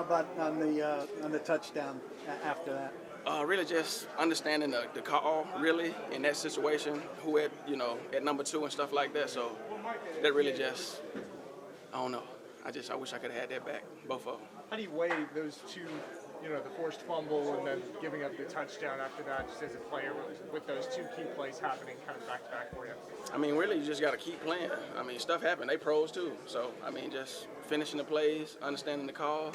about on the touchdown after that? Really just understanding the call, really, in that situation, who at, at number 2 and stuff like that. So that really just, I don't know. I wish I could have had that back, both of them. How do you weigh those two, the forced fumble and then giving up the touchdown after that, just as a player with those two key plays happening kind of back-to-back for you? I mean, really, you just got to keep playing. I mean, stuff happened. They pros, too. So, I mean, just finishing the plays, understanding the call,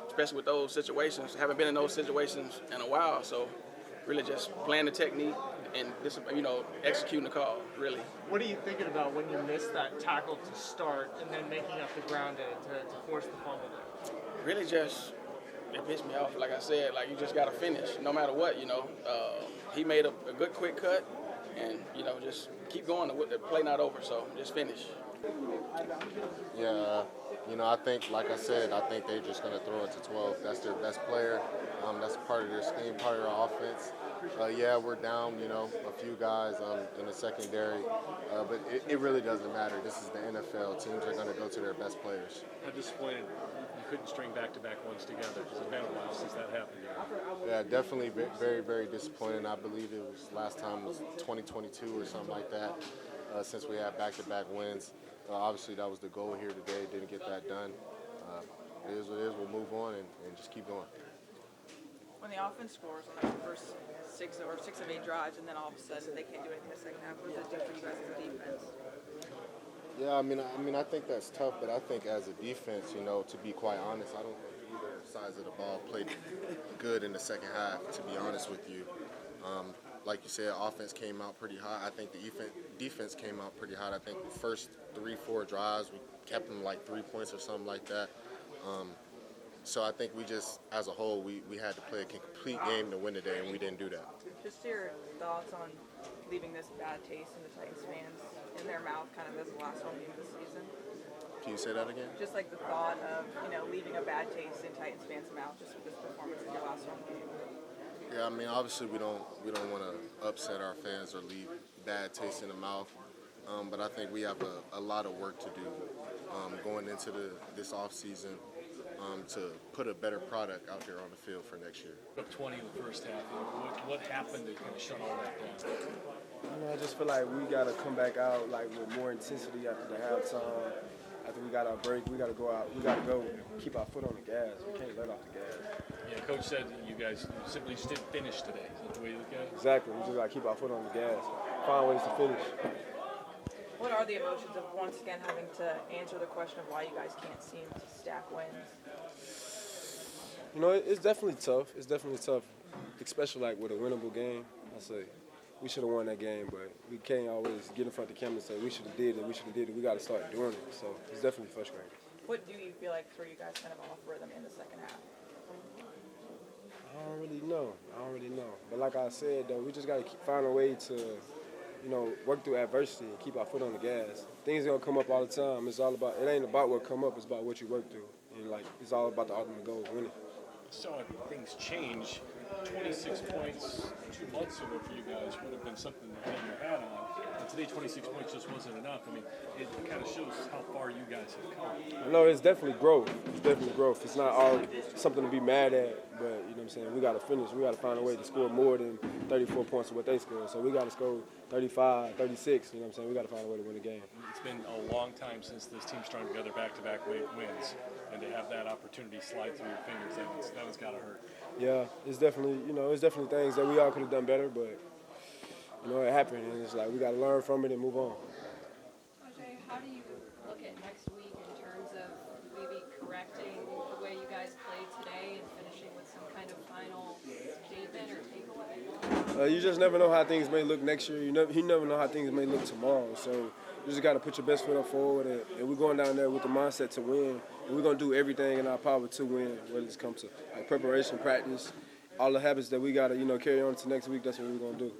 especially with those situations. Haven't been in those situations in a while, so really just playing the technique and just, executing the call, really. What are you thinking about when you miss that tackle to start and then making up the ground to force the fumble there? Really just, it pissed me off. Like I said, you just got to finish no matter what, He made a good quick cut and, just keep going. The play not over, so just finish. Yeah, I think, like I said, I think they're just going to throw it to 12. That's their best player. That's part of their scheme, part of their offense. Yeah, we're down, a few guys in the secondary, but it really doesn't matter. This is the NFL. Teams are going to go to their best players. How disappointed you couldn't string back-to-back ones together? It's been a while since that happened. Yeah, definitely very, very disappointed. I believe it was last time was 2022 or something like that, since we had back-to-back wins. Obviously, that was the goal here today. Didn't get that done. It is what it is. We'll move on and just keep going. When the offense scores on the first 6 of 8 drives, and then all of a sudden they can't do anything in the second half, what does that do for you guys as a defense? Yeah, I mean, I think that's tough, but I think as a defense, to be quite honest, I don't think either sides of the ball played good in the second half, to be honest with you. Like you said, offense came out pretty hot. I think the defense came out pretty hot. I think the first 3-4 drives, we kept them like 3 points or something like that. So I think we just, as a whole, we had to play a complete game to win today, and we didn't do that. Just your thoughts on leaving this bad taste in the Titans fans in their mouth kind of as the last home game of the season? Can you say that again? Just like the thought of, leaving a bad taste in Titans fans' mouth just with this performance in your last home game. Yeah, I mean, obviously we don't want to upset our fans or leave bad taste in the mouth, but I think we have a lot of work to do going into this off season to put a better product out there on the field for next year. Up 20 in the first half. What happened to kind of shut all that down? I just feel like we got to come back out with more intensity after the halftime. After we got our break, we got to go out. We got to go keep our foot on the gas. We can't let off the gas. Yeah, Coach said that you guys simply just didn't finish today. Is that the way you look at it? Exactly. We just got to keep our foot on the gas. Find ways to finish. What are the emotions of once again having to answer the question of why you guys can't seem to stack wins? It's definitely tough. It's definitely tough, especially with a winnable game. I say we should have won that game, but we can't always get in front of the camera and say we should have did it. We should have did it. We got to start doing it. So it's definitely frustrating. What do you feel like threw you guys kind of off rhythm in the second half? I don't really know. But like I said, though, we just got to find a way to, work through adversity and keep our foot on the gas. Things are going to come up all the time. It ain't about what come up, it's about what you work through. And, it's all about the ultimate goal, winning. Saw things change. 26 points 2 months ago for you guys would have been something to hang your hat on. And today, 26 points just wasn't enough. I mean, it kind of shows how far you guys have come. I know it's definitely growth. It's not all something to be mad at, but you know what I'm saying. We got to finish. We got to find a way to score more than 34 points of what they scored. So we got to score 35, 36. You know what I'm saying. We got to find a way to win the game. It's been a long time since this team strung together back-to-back wins, and to have that opportunity slide through your fingers, that one's got to hurt. Yeah, it's definitely things that we all could have done better, but it happened, and it's we got to learn from it and move on. Tyjae, how do you look at next week in terms of maybe correcting the way you guys played today and finishing with some kind of final statement or takeaway? You just never know how things may look next year. You never know how things may look tomorrow. So you just got to put your best foot up forward, and we're going down there with the mindset to win. And we're going to do everything in our power to win, whether it comes to preparation, practice, all the habits that we got to carry on to next week. That's what we're going to do.